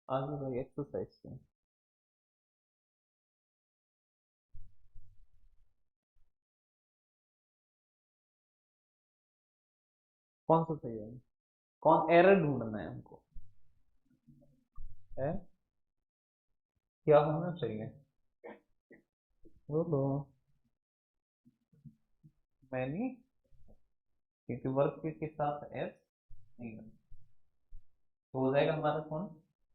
आगे भाई एक्सरसाइज की। कौन सा सही है? कौन एरर ढूंढना है हमको? है क्या होना चाहिए? बोलो। मैनी, क्योंकि वर्क के साथ एस नहीं है, तो हो जाएगा हमारा कौन,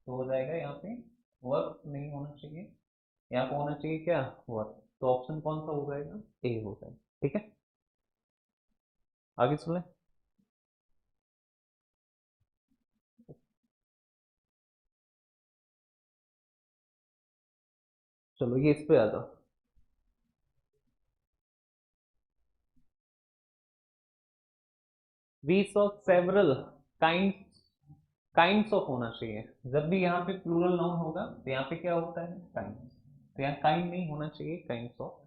तो हो जाएगा यहाँ पे वर्क नहीं होना चाहिए, यहाँ पे होना चाहिए क्या, वर्क। तो ऑप्शन कौन सा हो जाएगा, ए हो जाएगा। ठीक है, आगे सुने। चलो ये इस पे आ जाओ। We saw several kind, kinds of होना चाहिए। जब भी यहाँ पे प्लूरल नाउन होगा तो यहाँ पे क्या होता है, काइंड। तो यहाँ काइंड नहीं होना चाहिए, काइंड्स ऑफ।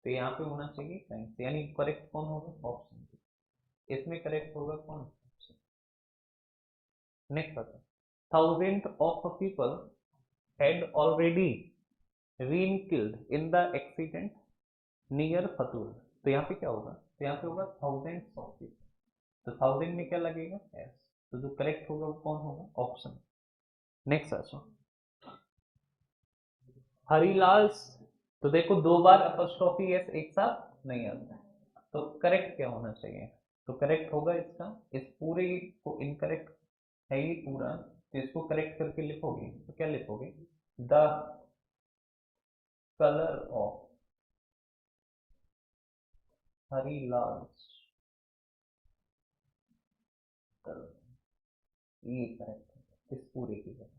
तो यहाँ पे होना चाहिए काइंड, यानी करेक्ट कौन होगा, ऑप्शन। इसमें करेक्ट होगा कौन। नेक्स्ट आता है, thousand of people had already been killed in the accident near फतूल। तो यहाँ पे क्या होगा, तो यहाँ पे होगा थाउजेंड ऑफ पीपल। तो थाउजेंड में क्या लगेगा, एस। तो जो करेक्ट होगा वो कौन होगा, ऑप्शन। Next answer, Harilal. तो देखो दो बार अपस्ट्रॉफी एस एक साथ नहीं आता है, तो करेक्ट क्या होना चाहिए। तो करेक्ट होगा इसका, इस पूरे को इनकरेक्ट है ये पूरा, तो इसको करेक्ट करके लिखोगे तो क्या लिखोगे, the colour of Harilal colour, ये करेक्ट है इस पूरे की जगह।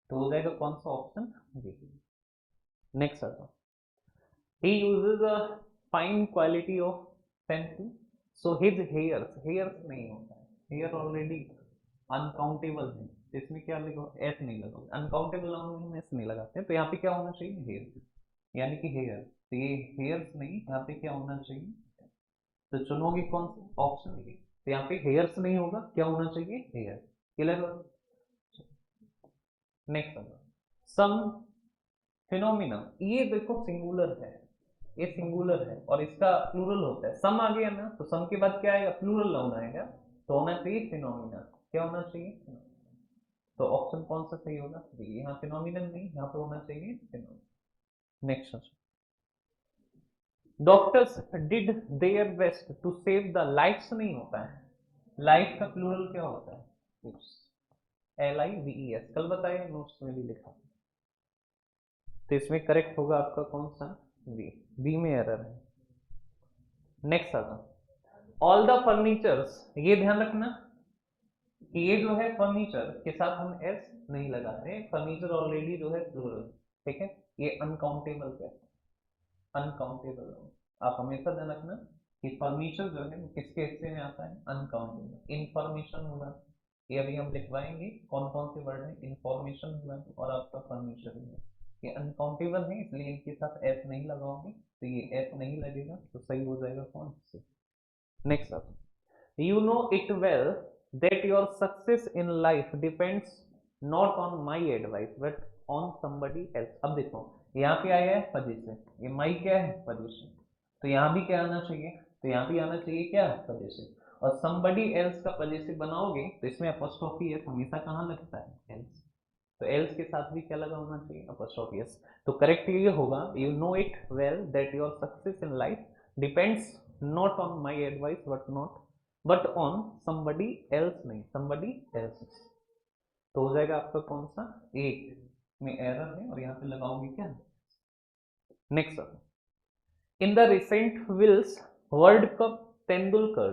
तो हो जाएगा कौन सा ऑप्शन, बी। नेक्स्ट आता, he uses a fine quality of pencil so his hairs, hairs नहीं होता है, hair ऑलरेडी अनकाउंटेबल है, तो इसमें क्या लिखो, एस नहीं लगाओ, अनकाउंटेबल नाउन में एस नहीं लगाते हैं, तो यहाँ पे क्या होना चाहिए, हेयर, यानी कि हेयर। तो ये हेयर्स नहीं, यहाँ पे क्या होना चाहिए, तो चुनोगे कौन सा ऑप्शन, ये। तो यहाँ पे हेयर्स नहीं होगा, क्या होना चाहिए, हेयर। क्लियर। नेक्स्ट, सम फिनोमिना, ये देखो सिंगुलर है, ये सिंगुलर है और इसका प्लूरल होता है, सम आ गया ना, तो सम के बाद क्या आएगा, प्लूरल नाउन आएगा, तो होना चाहिए फिनोमिना। क्या होना चाहिए, तो ऑप्शन कौन सा सही होगा, बी। यहाँ फिनोमिनन नहीं, यहाँ पे होना चाहिए phenomena. Next, doctors did their best to save the lifes नहीं होता है, लाइफ का प्लूरल क्या होता है, LIVES, कल बताया नोट्स में भी लिखा। तो इसमें करेक्ट होगा आपका कौन सा, बी। बी में एरर है। नेक्स्ट आता, ऑल द फर्नीचर्स, ये ध्यान रखना कि ये जो है फर्नीचर के साथ हम एस नहीं लगाते, फर्नीचर ऑलरेडी जो है प्लूरल। ठीक है, ये अनकाउंटेबल है, अनकाउंटेबल। आप हमेशा ध्यान रखना कि फर्नीचर जो है वो किसके हिस्से में आता है, अनकाउंटेबल। इंफॉर्मेशन हुआ, ये अभी हम लिखवाएंगे कौन कौन से वर्ड है, इंफॉर्मेशन हुआ और आपका फर्नीचर हुआ, ये अनकाउंटेबल है, इसलिए इनके साथ एस नहीं लगाओगे, तो ये एस नहीं लगेगा, तो सही हो जाएगा कौन से। नेक्स्ट आप, you know it well that your success in life depends not on my advice but on somebody else। अब देखो यहाँ पे आया है पोजीशन, ये माई क्या है, पोजीशन। तो यहाँ भी क्या आना चाहिए, तो यहाँ भी आना चाहिए क्या, पोजीशन। और somebody else का पोजीशन बनाओगे तो इसमें अपोस्ट्रोफी एस हमेशा कहाँ लगता है, else। तो एल्स के साथ भी क्या लगा होना चाहिए, अपोस्ट्रोफी एस। तो करेक्ट ये होगा, you know it well that your success in life depends not on my advice but on somebody else, नहीं समबडी एल्स। तो हो जाएगा आपका कौन सा, एक में एरर है और यहाँ पे लगाओगे क्या। Next, in the recent Wills World Cup Tendulkar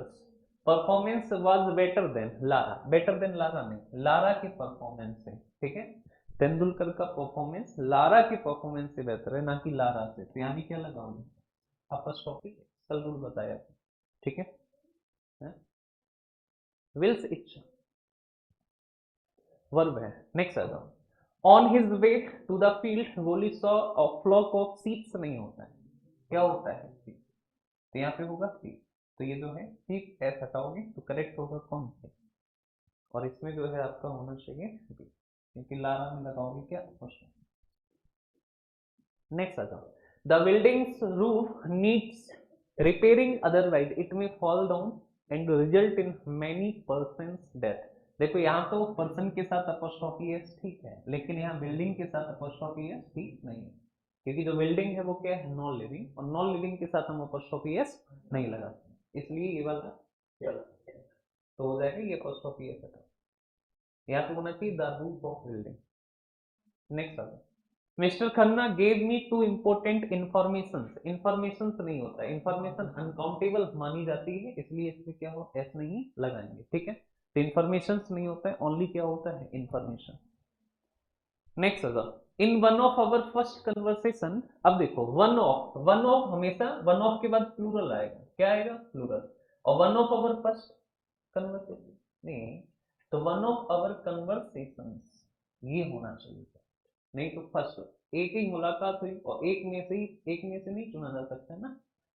performance was better than Lara, better than Lara नहीं, लारा की परफॉर्मेंस से, ठीक है। तेंदुलकर का परफॉर्मेंस लारा की परफॉर्मेंस से बेहतर है, ना कि लारा से, तो यहाँ भी क्या लगाओगे, अपॉस्ट्रोफी, कल रूल बताया था, ठीक है। विल्स इच्छा वर्ब है। नेक्स्ट आ जाओ, on his way to the field Goli saw a flock of sheeps नहीं होता है, क्या होता है, तो यहाँ पे होगा सीप। तो ये जो है सीप एस हटाओगे तो करेक्ट होगा कौन से, और इसमें जो है आपका होना चाहिए बी। क्योंकि लारा में लगाओगे क्या क्वेश्चन। नेक्स्ट आ जाओ, the building's roof needs repairing otherwise it may fall down and result in many persons death. देखो यहाँ तो पर्सन के साथ अपॉस्ट्रोफी एस ठीक है, लेकिन यहाँ बिल्डिंग के साथ अपॉस्ट्रोफी एस ठीक नहीं है, क्योंकि जो बिल्डिंग है वो क्या है, नॉन लिविंग, और नॉन लिविंग के साथ हम अपॉस्ट्रोफी एस नहीं लगाते, इसलिए ये वाला गलत है। तो हो जाएगा ये अपॉस्ट्रोफी एस हटा, यहाँ पे होना चाहिए the roof of building. Next आता है, mister Khanna gave me two important information. Information नहीं होता है, इंफॉर्मेशन अनकाउंटेबल मानी जाती है, इसलिए इसमें क्या हो, एस नहीं लगाएंगे, ठीक है। तो इंफॉर्मेशन नहीं होता है, ओनली क्या होता है, इंफॉर्मेशन। नेक्स्ट अगर in one of our first conversation, अब देखो वन ऑफ हमेशा वन ऑफ के बाद प्लूरल आएगा, क्या आएगा, प्लूरल। और one of our first conversation नहीं, तो वन ऑफ आवर कन्वर्सेशन ये होना चाहिए, नहीं तो फर्स्ट, एक ही मुलाकात हुई और एक में से नहीं चुना जा सकता है ना,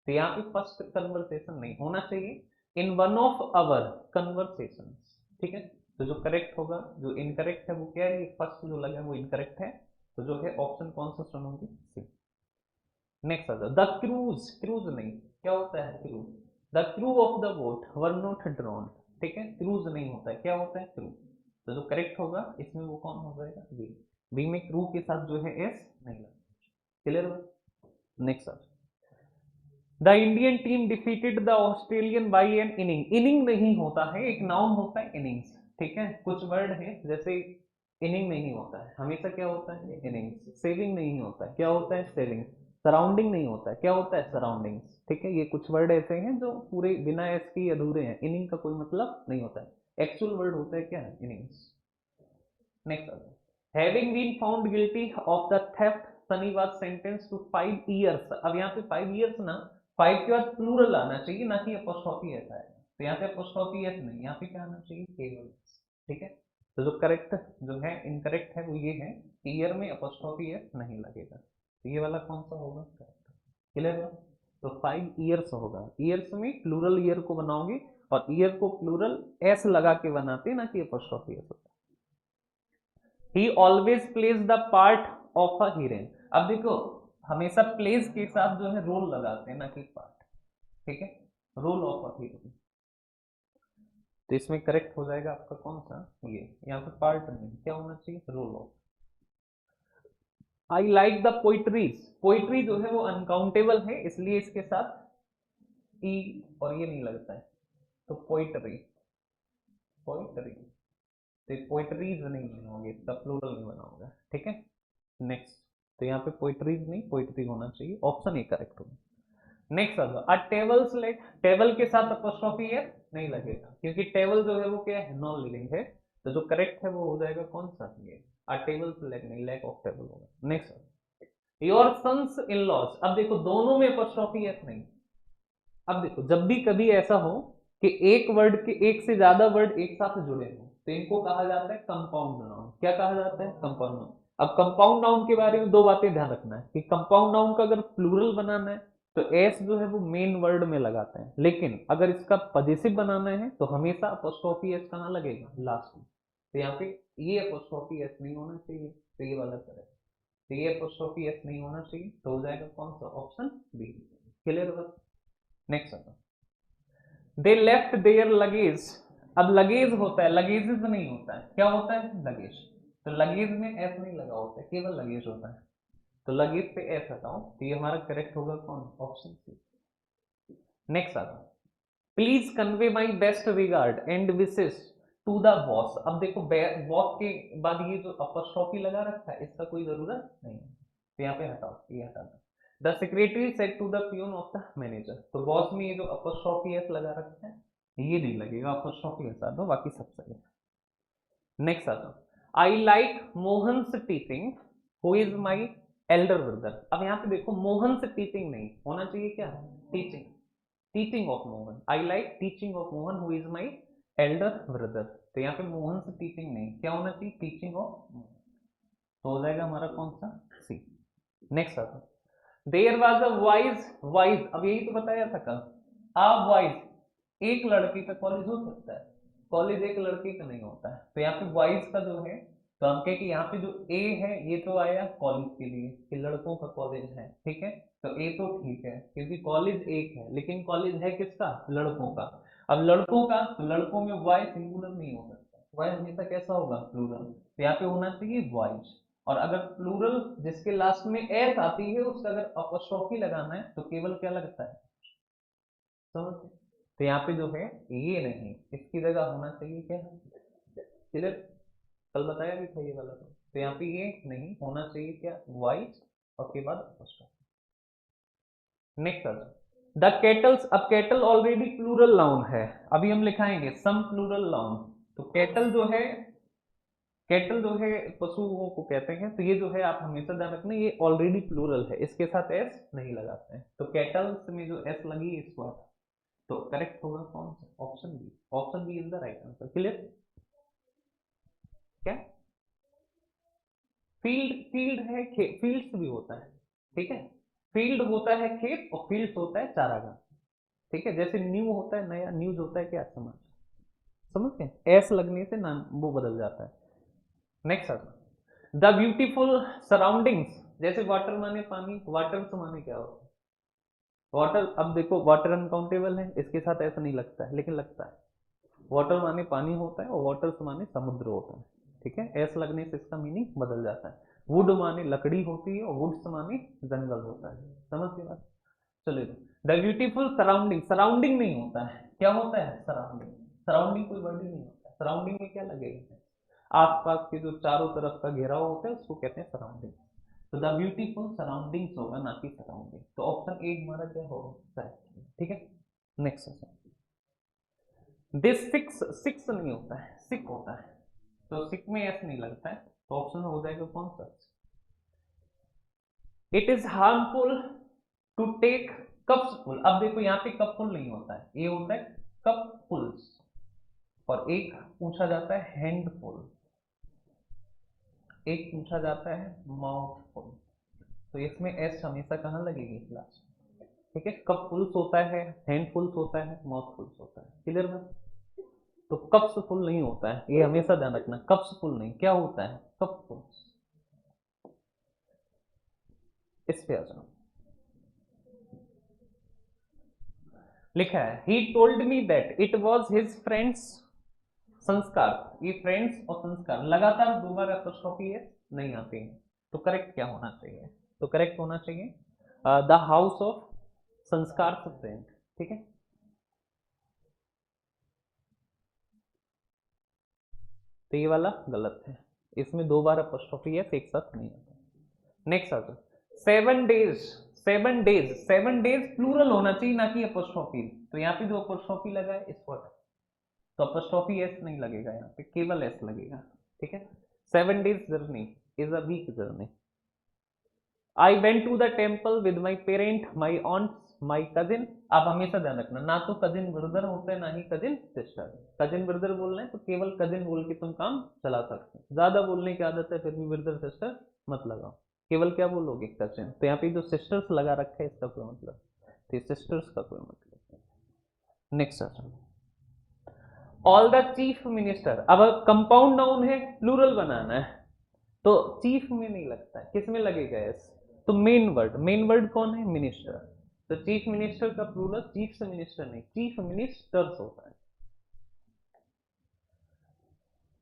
तो यहाँ पे फर्स्ट कन्वर्सेशन नहीं होना चाहिए, in one of our conversation, ठीक है। तो जो करेक्ट होगा, जो इनकरेक्ट है वो क्या है, फर्स्ट जो लगा वो इनकरेक्ट है, तो जो है ऑप्शन कौन सा सुनोगे, सी। नेक्स्ट आ जाओ, द क्रूज, क्रूज नहीं, क्या होता है cruise, the crew of the boat were not drawn, ठीक है, क्रूज नहीं होता है, क्या होता है क्रू, तो जो करेक्ट होगा इसमें वो कौन हो जाएगा, बी। बी में क्रू के साथ जो है एस नहीं लगता, क्लियर हो। नेक्स्ट आ, the Indian team defeated the Australian by an inning, inning नहीं होता है, एक नाउन होता है इनिंग्स, ठीक है। कुछ वर्ड है जैसे इनिंग नहीं होता है, हमेशा क्या होता है, इनिंग्स। सेविंग नहीं होता है, क्या होता है, सेविंग। सराउंडिंग नहीं होता है, क्या होता है, सराउंडिंग्स, ठीक है। ये कुछ वर्ड ऐसे हैं जो पूरे बिना एस के अधूरे हैं, इनिंग का कोई मतलब नहीं होता है, एक्चुअल वर्ड होता है क्या है, इनिंग्स। नेक्स्ट आ जाओ, having been found guilty of the theft Sunny was sentence to 5 years. अब यहाँ पे 5 इयर्स ना, 5 के बाद प्लूरल आना चाहिए, ना कि अपोस्ट्रोफी एस आएगा, तो यहाँ पे अपोस्ट्रोफी एस नहीं, यहाँ पे क्या आना चाहिए, केवल, ठीक है। तो जो करेक्ट जो है, इनकरेक्ट है वो ये है, ईयर में अपोस्ट्रोफी एस नहीं लगेगा, तो ये वाला कौन सा होगा, करेक्ट, क्लियर है। तो 5 इयर्स होगा, ईयर्स में प्लूरल ईयर को बनाओगे, और ईयर को प्लूरल एस लगा के बनाते, ना कि अपोस्ट्रोफी एस होता है। ही always plays the part of a heroine. अब देखो हमेशा प्लेस के साथ जो है रोल लगाते हैं, ना कि पार्ट, ठीक है, रोल ऑफ अ हीरोइन। तो इसमें करेक्ट हो जाएगा आपका कौन सा, ये, यहाँ पे पार्ट नहीं, क्या होना चाहिए, role of. I like the poetries, poetry जो है वो अनकाउंटेबल है, इसलिए इसके साथ ई और ये नहीं लगता है, तो पोइट्री, पोइट्री, तो पोइट्रीज नहीं बनाओगे, इसका प्लूरल नहीं बनाओगे, ठीक है। नेक्स्ट, तो यहाँ पे पोइट्रीज नहीं, पोइट्री होना चाहिए, ऑप्शन ए करेक्ट होगा। नेक्स्ट आ जाओ, अ टेबल्स लाइक, टेबल के साथ अपोस्ट्रोफी है नहीं लगेगा, क्योंकि टेबल जो है वो क्या है, नॉन लिविंग है, तो जो करेक्ट है वो हो जाएगा कौन सा, ये, अ टेबल्स लाइक नहीं, लैक ऑफ टेबल होगा। Next, your sons in laws, अब देखो दोनों में अपोस्ट्रोफी है नहीं। अब देखो जब भी कभी ऐसा हो कि एक वर्ड के एक से ज्यादा वर्ड एक साथ जुड़े हो, तो इनको कहा जाता है कंपाउंड नाउन, क्या कहा जाता है, कंपाउंड नाउन। अब कंपाउंड नाउन के बारे में दो बातें ध्यान रखना है, कि कंपाउंड नाउन का अगर प्लूरल बनाना है तो एस जो है वो मेन वर्ड में लगाते हैं, लेकिन अगर इसका पजेसिव बनाना है तो हमेशा अपोस्ट्रोफी एस कहाँ लगेगा, लास्ट में। तो यहाँ पे ये अपोस्ट्रोफी एस नहीं होना चाहिए, तो ये वाला करेक्ट, तो ये अपोस्ट्रोफी एस नहीं होना चाहिए, तो हो जाएगा कौन सा, ऑप्शन बी, क्लियर होगा। नेक्स्ट आता, दे लेफ्ट देयर लगेज। अब लगेज होता है, लगेजेस नहीं होता है, क्या होता है, लगेज। तो लगेज में एस नहीं लगा होता है, केवल लगेज होता है, तो लगेज पे एस हटाओ, तो ये हमारा करेक्ट होगा कौन, ऑप्शन सी। नेक्स्ट आता, please convey my best regard and wishes to the boss. अब देखो बॉस के बाद ये जो अपस्ट्रोफी लगा रखा है इसका कोई जरूरत नहीं है, तो यहाँ पे हटाओ, ये हटा दो। The secretary said to the peon of the manager, तो बॉस में ये जो अपस्ट्रोफी एस लगा रखा है ये नहीं लगेगा, अपस्ट्रोफी हटा दो, बाकी सब सही है। नेक्स्ट आता हूँ, I like Mohan's teaching who is my elder brother. अब यहाँ पे देखो मोहन्स टीचिंग नहीं होना चाहिए, क्या, teaching, teaching of Mohan, I like teaching of Mohan who is my elder brother, तो यहाँ पे मोहन से टीचिंग नहीं, क्या होना चाहिए, टीचिंग ऑफ मोहन, तो हो जाएगा हमारा कौन सा, सी। नेक्स्ट आता, there was a wise, wise, अब यही तो बताया था कल, आ वाइज, एक लड़के का कॉलेज हो सकता है, कॉलेज एक लड़के का नहीं होता है, तो यहाँ पे वाइज का जो है तो हम कहें कि यहाँ पे जो ए है ये तो आया कॉलेज के लिए कि लड़कों का कॉलेज है, ठीक है, तो ए तो ठीक है क्योंकि कॉलेज एक है, लेकिन कॉलेज है किसका, लड़कों का। अब लड़कों का, तो लड़कों में बॉय सिंगुलर नहीं हो सकता, बॉय हमेशा कैसा होगा, प्लूरल, तो यहाँ पे होना चाहिए बॉयज। और अगर प्लूरल जिसके लास्ट में एस आती है उसका अगर अपॉस्ट्रोफी लगाना है तो केवल क्या लगता है, समझ गए? तो यहाँ पे जो है ये नहीं, इसकी जगह होना चाहिए क्या, क्लियर, कल बताया भी था ये वाला, तो यहाँ पे ये नहीं होना चाहिए क्या, वाइज, और के बाद नेक्स्ट आ जाओ द केटल्स। अब केटल ऑलरेडी प्लूरल नाउन है, अभी हम लिखाएंगे सम प्लूरल नाउन। तो केटल जो है पशुओं को कहते हैं, तो ये जो है आप हमेशा ध्यान रखना ये ऑलरेडी प्लूरल है, इसके साथ एस नहीं लगाते हैं, तो केटल्स में जो एस लगी इसको हटा, तो करेक्ट होगा कौन सा, option B, option B is the right answer, clear. क्या फील्ड, फील्ड है खेत, फील्ड्स भी होता है, ठीक है, फील्ड होता है खेत और फील्ड्स होता है चारागाह, ठीक है, जैसे न्यू होता है नया, न्यूज होता है क्या, समाचार, समझ गए, एस लगने से नाम वो बदल जाता है। नेक्स्ट आता द ब्यूटीफुल सराउंडिंग्स, जैसे वाटर माने पानी, वाटर से माने क्या होता है, वाटर, अब देखो वाटर अनकाउंटेबल है, इसके साथ ऐसा नहीं लगता है लेकिन लगता है, वाटर माने पानी होता है और वाटर से माने समुद्र होता है, ठीक है, एस लगने से इसका मीनिंग बदल जाता है। वुड माने लकड़ी होती है और वुड से माने जंगल होता है, समझ गए बात, चलिए। द ब्यूटीफुल सराउंडिंग, सराउंडिंग नहीं होता है, क्या होता है सराउंडिंग, सराउंडिंग कोई वर्ड ही नहीं होता है, सराउंडिंग में क्या लगेगा, आसपास के जो चारों तरफ का घेराव होता है उसको कहते हैं सराउंडिंग, तो द ब्यूटीफुल सराउंडिंग्स होगा ना कि सराउंडिंग, तो ऑप्शन ए हमारा क्या होगा, ठीक है। नेक्स्ट दिस सिक्स, सिक्स नहीं होता है, सिक होता है, तो सिक में एस नहीं लगता है, तो ऑप्शन हो जाएगा कौन सा, it is harmful to take cups full. अब देखो यहाँ पे कप फुल नहीं होता है, ये होता है कप फुल्स, और एक पूछा जाता है हैंडफुल, एक पूछा जाता है माउथफुल, तो इसमें एस हमेशा कहाँ लगेगी, लास्ट, ठीक है, कप फुल्स होता है, हैंडफुल्स होता है, माउथफुल्स होता है, क्लियर में। तो कप्स फुल नहीं होता है, ये हमेशा ध्यान रखना, कप्स फुल नहीं, क्या होता है, कप फुल। इस पे आ जाओ, लिखा है he told me that it was his friends संस्कार, ये फ्रेंड्स और संस्कार लगातार दो बार एपोस्ट्रोफी है नहीं आती है, तो करेक्ट क्या होना चाहिए, तो करेक्ट होना चाहिए द हाउस ऑफ संस्कार फ्रेंड, ठीक है, तो ये वाला गलत है, इसमें दो बार एपोस्ट्रोफी है एक साथ नहीं आता। नेक्स्ट आता 7 डेज, 7 डेज, 7 डेज प्लूरल होना चाहिए ना कि अपोस्ट्रोफी, तो यहाँ पे जो अपोस्ट्रोफी लगा है इसको हटा, तो अपोस्ट्रोफी एस नहीं लगेगा, यहाँ पे केवल एस लगेगा, ठीक है। 7 days journey is a week journey. I went to the temple with my parent, my aunt, my cousin. आप हमेशा ध्यान रखना, ना तो कजिन ब्रदर होते हैं ना ही कजिन सिस्टर, कजिन ब्रदर बोलना है तो केवल कजिन बोल के तुम काम चला सकते हो, ज्यादा बोलने की आदत है फिर भी ब्रदर सिस्टर मत लगाओ, केवल क्या बोलोगे कजिन, तो यहाँ पे जो सिस्टर्स लगा रखा है इसका कोई मतलब, तो सिस्टर्स का कोई मतलब। Next all the chief minister, अब कंपाउंड नाउन है प्लूरल बनाना है, तो चीफ में नहीं लगता है, किस में लगेगा एस, तो मेन वर्ड, मेन वर्ड कौन है, मिनिस्टर, तो चीफ मिनिस्टर का प्लूरल चीफ से मिनिस्टर नहीं, चीफ मिनिस्टर्स होता है,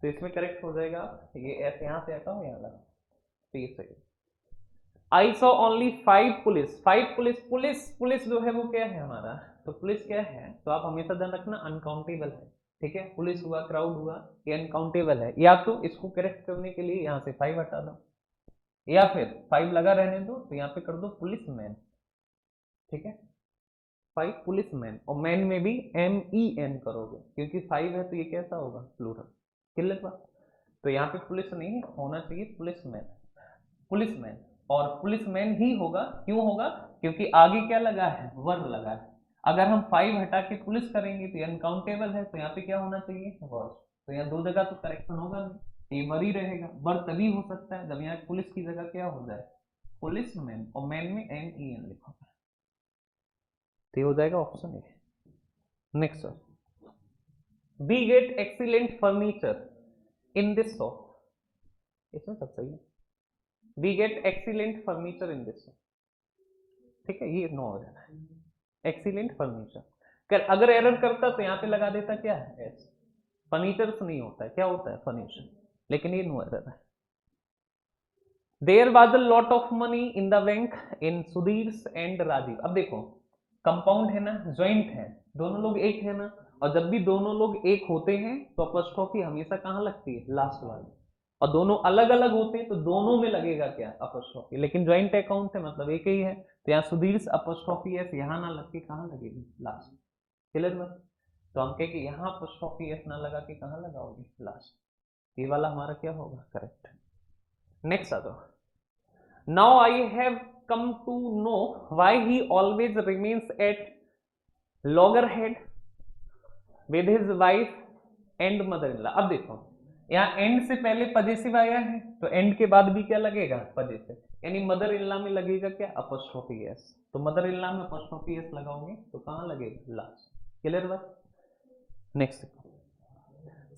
तो इसमें करेक्ट हो जाएगा ये एस, यहां से आता हूं यहाँ लगा, तो ये सही। I saw only 5 police, 5 police, police, police जो है वो क्या है हमारा, तो पुलिस क्या है, तो आप हमेशा ध्यान रखना अनकाउंटेबल है, ठीक है, पुलिस हुआ, क्राउड हुआ, ये अनकाउंटेबल है, या तो इसको करेक्ट करने के लिए यहाँ से 5 हटा दो, या फिर 5 लगा रहने दो, तो यहाँ पे कर दो पुलिस मैन, ठीक है, 5 पुलिस मैन, और मैन में भी MEN करोगे क्योंकि 5 है तो ये कैसा होगा, प्लूरल, क्लियर बात, तो यहाँ पे पुलिस नहीं होना चाहिए पुलिस मैन, पुलिस मैन, और पुलिस मैन ही होगा, क्यों होगा, क्योंकि आगे क्या लगा है, वर लगा है, अगर हम 5 हटा के पुलिस करेंगे तो ये अनकाउंटेबल है, तो यहाँ पे क्या होना चाहिए, वर, तो यहाँ दो जगह तो करेक्शन होगा नहीं, ये वर ही रहेगा, वर तभी हो सकता है जब यहाँ पुलिस की जगह क्या हो जाए, पुलिस मैन, और मैन में MEN लिखा, तो ये हो जाएगा option A. Next we get excellent furniture in this shop, इसमें सब सही है। We get excellent furniture in this, ठीक है, ये नो हो जाना है, एक्सीलेंट फर्नीचर। अगर एरर करता तो यहाँ पे लगा देता क्या है, एस। फर्नीचर्स नहीं होता है, क्या होता है, फर्नीचर, लेकिन ये नो एरर है। There was a lot of money in the bank in Sudhir's and Rajiv. अब देखो कंपाउंड है ना, ज्वाइंट है, दोनों लोग एक है ना, और जब भी दोनों लोग एक होते हैं तो अपॉस्ट्रोफी हमेशा कहाँ लगती है, लास्ट वाले, और दोनों अलग अलग होते हैं तो दोनों में लगेगा क्या, अपॉस्ट्रोफी। लेकिन ज्वाइंट अकाउंट है मतलब एक ही है, तो यहाँ सुधीर अपॉस्ट्रोफी एस यहाँ ना लग के कहाँ लगेगी, लास्ट। क्लियर बात। तो हम कहें कि यहाँ अपॉस्ट्रोफी एस ना लगा के कहाँ लगाओगे, लास्ट। ये वाला हमारा क्या होगा, करेक्ट। नेक्स्ट आ जाओ। Now I have come to know why he always remains at loggerhead with his wife and mother in law. अब देखो यहाँ एंड से पहले पजेसिव आया है तो एंड के बाद भी क्या लगेगा, पजेसिव, यानी मदर इन लॉ में लगेगा क्या, अपॉस्ट्रोफी एस। तो मदर इन लॉ में अपॉस्ट्रोफी एस लगाओगे तो कहां लगेगा, लास्ट। क्लियर बात। Next,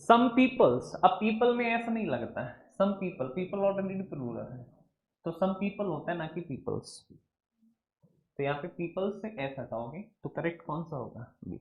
some peoples. अब पीपल में ऐसा नहीं लगता है, some people, people already plural है, तो सम पीपल होता है ना कि पीपल्स, तो यहाँ पे पीपल्स से ऐसा हटाओगे तो करेक्ट कौन सा होगा, बी।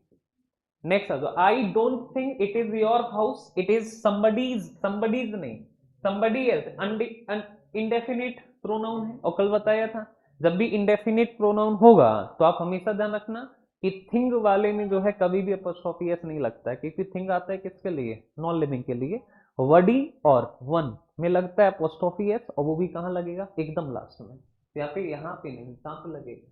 नेक्स्ट आ जाओ। I don't think it is your house, it is somebody's, somebody's नहीं, समबडी एल्स, इंडेफिनिट प्रोनाउन है, और कल बताया था जब भी इंडेफिनिट प्रोनाउन होगा तो आप हमेशा ध्यान रखना कि थिंग वाले में जो है कभी भी अपॉस्ट्रोफी एस नहीं लगता है, क्योंकि थिंग आता है किसके लिए, नॉन लिविंग के लिए। वर्डी और वन में लगता है अपॉस्ट्रोफी एस, और वो भी कहाँ लगेगा, एकदम लास्ट में। तो यहाँ पे नहीं, कहाँ पे लगेगा,